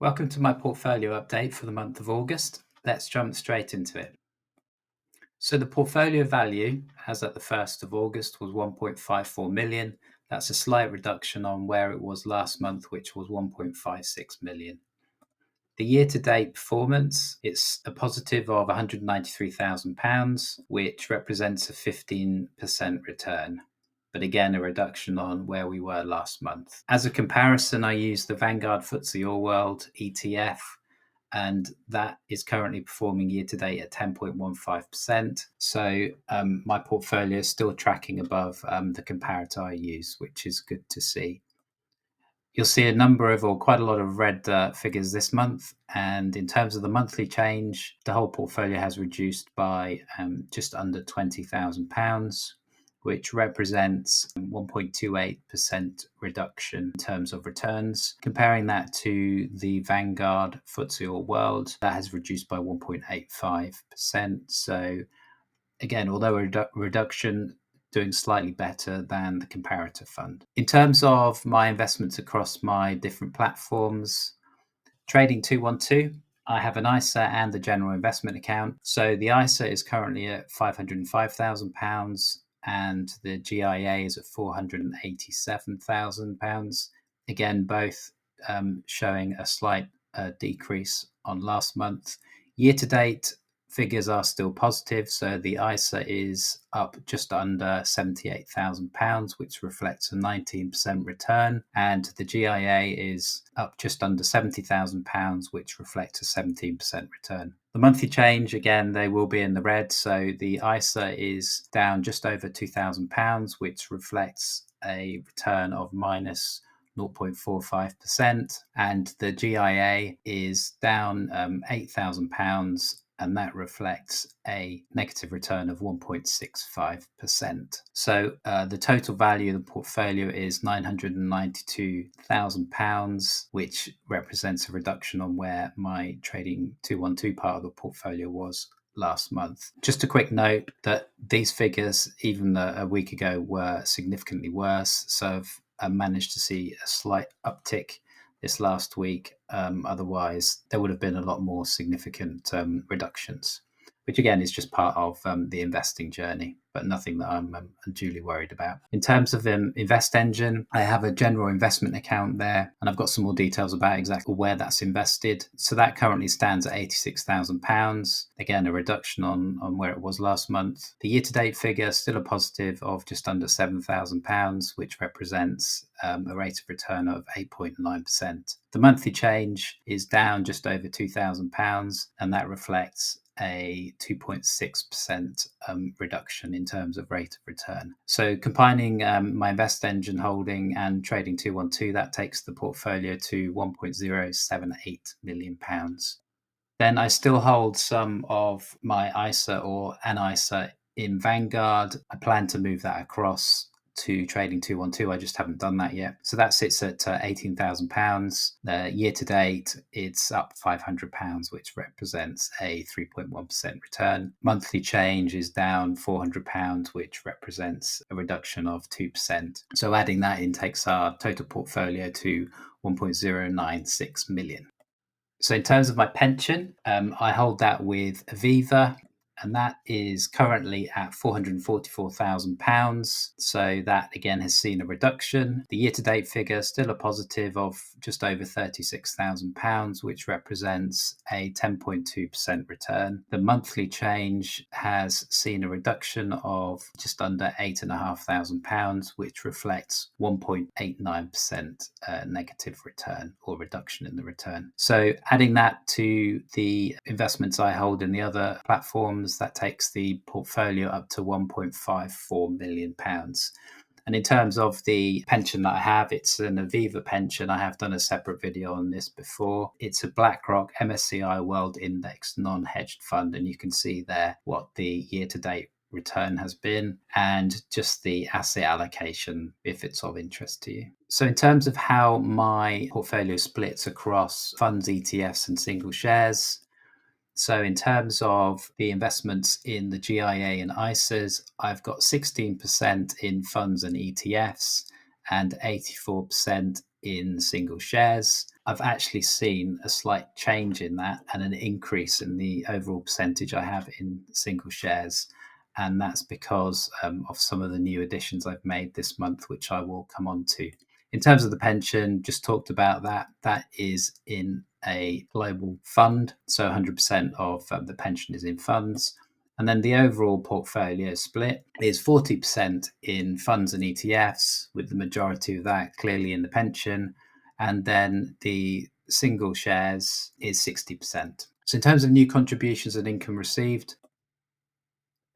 Welcome to my portfolio update for the month of August. Let's jump straight into it. So the portfolio value as at the 1st of August was 1.54 million. That's a slight reduction on where it was last month, which was 1.56 million. The year-to-date performance, it's a positive of £193,000, which represents a 15% return. But again, a reduction on where we were last month. As a comparison, I use the Vanguard FTSE All World ETF, and that is currently performing year to date at 10.15%. So my portfolio is still tracking above the comparator I use, which is good to see. You'll see a number of, or quite a lot of red figures this month. And in terms of the monthly change, the whole portfolio has reduced by just under £20,000, which represents 1.28% reduction in terms of returns. Comparing that to the Vanguard FTSE All World, that has reduced by 1.85%. So again, although a reduction, doing slightly better than the comparator fund. In terms of my investments across my different platforms, Trading 212, I have an ISA and the general investment account. So the ISA is currently at £505,000 and the GIA is at £487,000. Again, both showing a slight decrease on last month. Year to date, figures are still positive. So the ISA is up just under £78,000, which reflects a 19% return. And the GIA is up just under £70,000, which reflects a 17% return. The monthly change, again, they will be in the red. So the ISA is down just over £2,000, which reflects a return of minus 0.45%. And the GIA is down £8,000, and that reflects a negative return of 1.65%. So the total value of the portfolio is £992,000, which represents a reduction on where my Trading 212 part of the portfolio was last month. Just a quick note that these figures, even a week ago, were significantly worse. So I've managed to see a slight uptick this last week. Otherwise, there would have been a lot more significant reductions, which again is just part of the investing journey, but nothing that I'm unduly worried about. In terms of Investengine, I have a general investment account there, and I've got some more details about exactly where that's invested. So that currently stands at £86,000. Again, a reduction on where it was last month. The year-to-date figure, still a positive of just under £7,000, which represents a rate of return of 8.9%. The monthly change is down just over £2,000, and that reflects a 2.6% reduction in terms of rate of return. So combining my Investengine holding and Trading 212, that takes the portfolio to £1.078 million. Then I still hold some of my ISA or an ISA in Vanguard. I plan to move that across to Trading 212. I just haven't done that yet. So that sits at £18,000. Year to date, it's up £500, which represents a 3.1% return. Monthly change is down £400, which represents a reduction of 2%. So adding that in takes our total portfolio to 1.096 million. So in terms of my pension, I hold that with Aviva, and that is currently at £444,000. So that again has seen a reduction. The year-to-date figure still a positive of just over £36,000, which represents a 10.2% return. The monthly change has seen a reduction of just under £8,500, which reflects 1.89% negative return or reduction in the return. So adding that to the investments I hold in the other platforms, that takes the portfolio up to £1.54 million. And in terms of the pension that I have, it's an Aviva pension. I have done a separate video on this before. It's a BlackRock MSCI World Index non-hedged fund, and you can see there what the year-to-date return has been and just the asset allocation if it's of interest to you. So in terms of how my portfolio splits across funds, ETFs and single shares, so in terms of the investments in the GIA and ISAs, I've got 16% in funds and ETFs and 84% in single shares. I've actually seen a slight change in that and an increase in the overall percentage I have in single shares. And that's because of some of the new additions I've made this month, which I will come on to. In terms of the pension, just talked about that. That is in a global fund. So 100% of the pension is in funds. And then the overall portfolio split is 40% in funds and ETFs, with the majority of that clearly in the pension. And then the single shares is 60%. So in terms of new contributions and income received,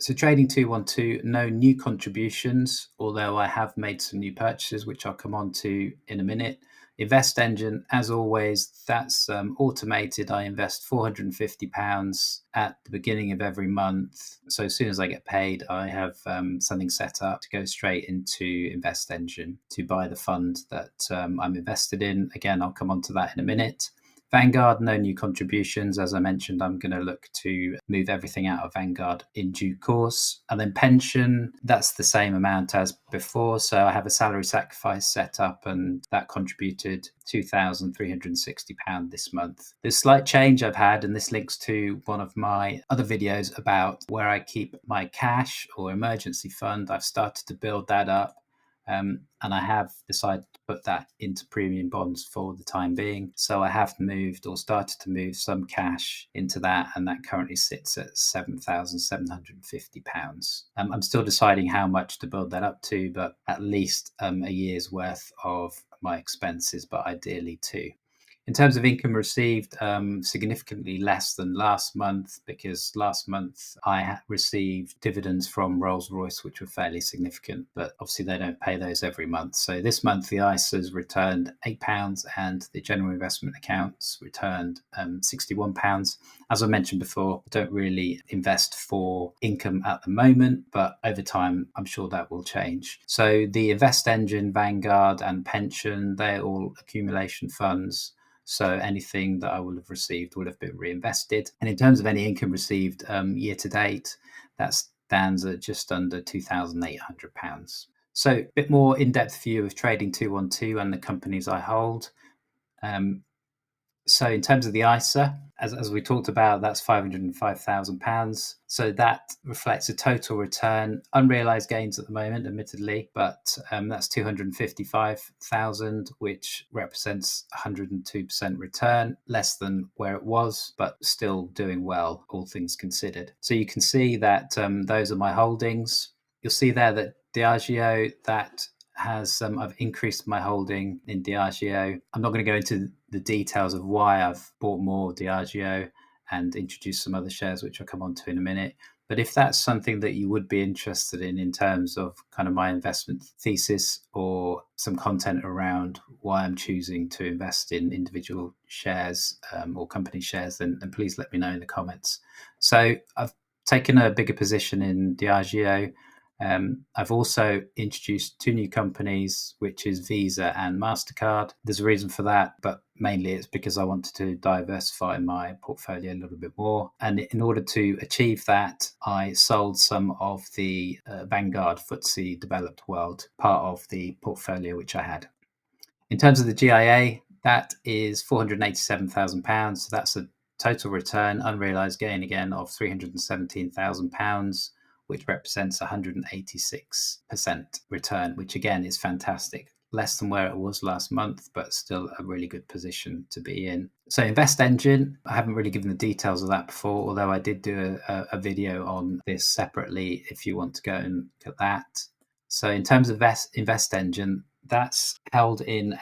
so trading 212, no new contributions, although I have made some new purchases, which I'll come on to in a minute. Investengine, as always, that's automated. I invest £450 at the beginning of every month. So as soon as I get paid, I have something set up to go straight into Investengine to buy the fund that I'm invested in. Again, I'll come on to that in a minute. Vanguard, no new contributions. As I mentioned, I'm going to look to move everything out of Vanguard in due course. And then pension, that's the same amount as before. So I have a salary sacrifice set up, and that contributed £2,360 this month. There's slight change I've had, and this links to one of my other videos about where I keep my cash or emergency fund. I've started to build that up. And I have decided to put that into premium bonds for the time being. So I have moved or started to move some cash into that, and that currently sits at £7,750. I'm still deciding how much to build that up to, but at least a year's worth of my expenses, but ideally two. In terms of income received, significantly less than last month, because last month I received dividends from Rolls-Royce, which were fairly significant, but obviously they don't pay those every month. So this month the ISAs returned £8 and the general investment accounts returned £61. As I mentioned before, I don't really invest for income at the moment, but over time I'm sure that will change. So the Investengine, Vanguard and pension, they're all accumulation funds. So anything that I will have received will have been reinvested. And in terms of any income received year to date, that stands at just under £2,800. So a bit more in-depth view of trading 212 and the companies I hold. So in terms of the ISA, as we talked about, that's £505,000. So that reflects a total return, unrealized gains at the moment, admittedly, but that's 255,000, which represents 102% return, less than where it was, but still doing well, all things considered. So you can see that those are my holdings. You'll see there that Diageo, that has I've increased my holding in Diageo. I'm not going to go into the details of why I've bought more Diageo and introduced some other shares, which I'll come on to in a minute. But if that's something that you would be interested in terms of kind of my investment thesis or some content around why I'm choosing to invest in individual shares or company shares, then please let me know in the comments. So I've taken a bigger position in Diageo. I've also introduced two new companies, which is Visa and Mastercard. There's a reason for that, but mainly it's because I wanted to diversify my portfolio a little bit more. And in order to achieve that, I sold some of the Vanguard FTSE Developed World, part of the portfolio which I had. In terms of the GIA, that is £487,000. So that's a total return, unrealised gain again, of £317,000, which represents 186% return, which again is fantastic. Less than where it was last month, but still a really good position to be in. So Investengine, I haven't really given the details of that before, although I did do a video on this separately if you want to go and look at that. So in terms of Investengine, that's held in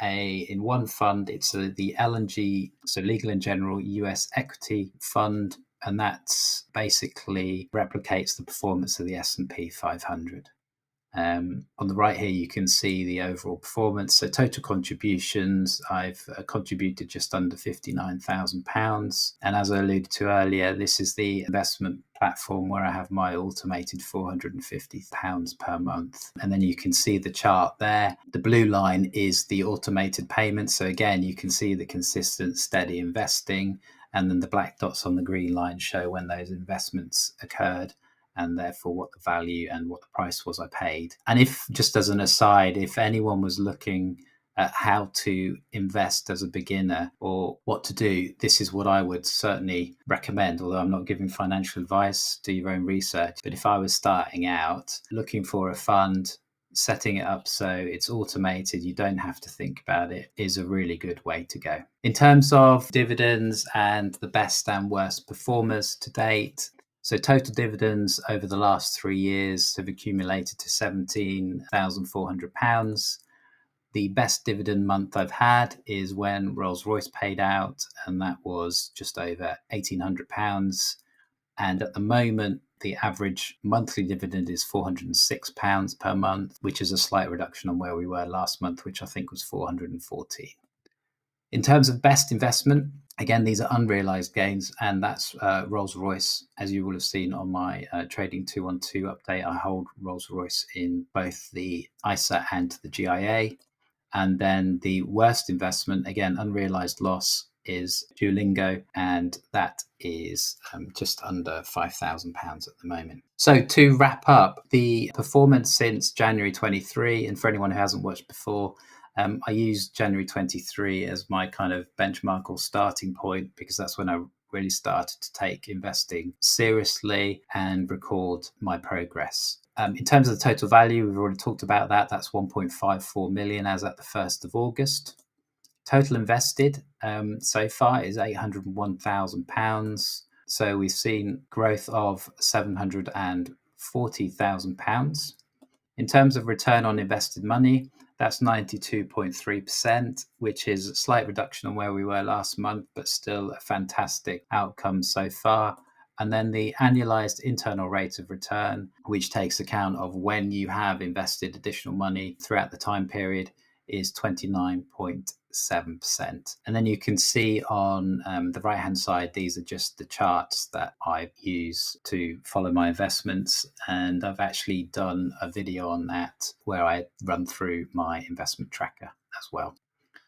one fund. It's the LNG, so Legal and General US Equity Fund, and that's basically replicates the performance of the S&P 500. On the right here, you can see the overall performance. So total contributions, I've contributed just under £59,000. And as I alluded to earlier, this is the investment platform where I have my automated £450 per month. And then you can see the chart there. The blue line is the automated payments. So again, you can see the consistent, steady investing. And then the black dots on the green line show when those investments occurred, and therefore what the value and what the price was I paid. And if, just as an aside, if anyone was looking how to invest as a beginner or what to do, this is what I would certainly recommend. Although I'm not giving financial advice, do your own research. But if I was starting out looking for a fund, setting it up so it's automated, you don't have to think about it, is a really good way to go. In terms of dividends and the best and worst performers to date, so total dividends over the last 3 years have accumulated to £17,400. The best dividend month I've had is when Rolls-Royce paid out, and that was just over £1,800. And at the moment, the average monthly dividend is £406 per month, which is a slight reduction on where we were last month, which I think was £440. In terms of best investment, again, these are unrealized gains, and that's Rolls-Royce. As you will have seen on my Trading 212 update, I hold Rolls-Royce in both the ISA and the GIA. And then the worst investment, again, unrealized loss, is Duolingo, and that is just under £5,000 at the moment. So to wrap up, the performance since January 23, and for anyone who hasn't watched before, I use January 23 as my kind of benchmark or starting point, because that's when I really started to take investing seriously and record my progress. In terms of the total value, we've already talked about that. That's 1.54 million as at the 1st of August. Total invested so far is £801,000. So we've seen growth of £740,000. In terms of return on invested money, that's 92.3%, which is a slight reduction on where we were last month, but still a fantastic outcome so far. And then the annualized internal rate of return, which takes account of when you have invested additional money throughout the time period, is 29.7%. And then you can see on the right-hand side, these are just the charts that I use to follow my investments. And I've actually done a video on that where I run through my investment tracker as well.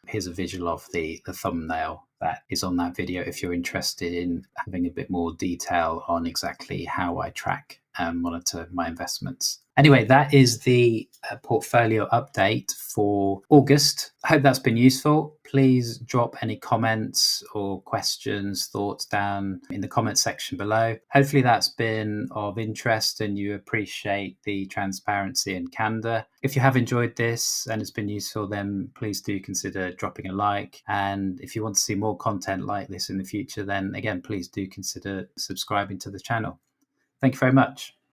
Here's a visual of the thumbnail that is on that video if you're interested in having a bit more detail on exactly how I track and monitor my investments. Anyway, that is the portfolio update for August. I hope that's been useful. Please drop any comments or questions, thoughts down in the comment section below. Hopefully that's been of interest and you appreciate the transparency and candor. If you have enjoyed this and it's been useful, then please do consider dropping a like. And if you want to see more content like this in the future, then again, please do consider subscribing to the channel. Thank you very much.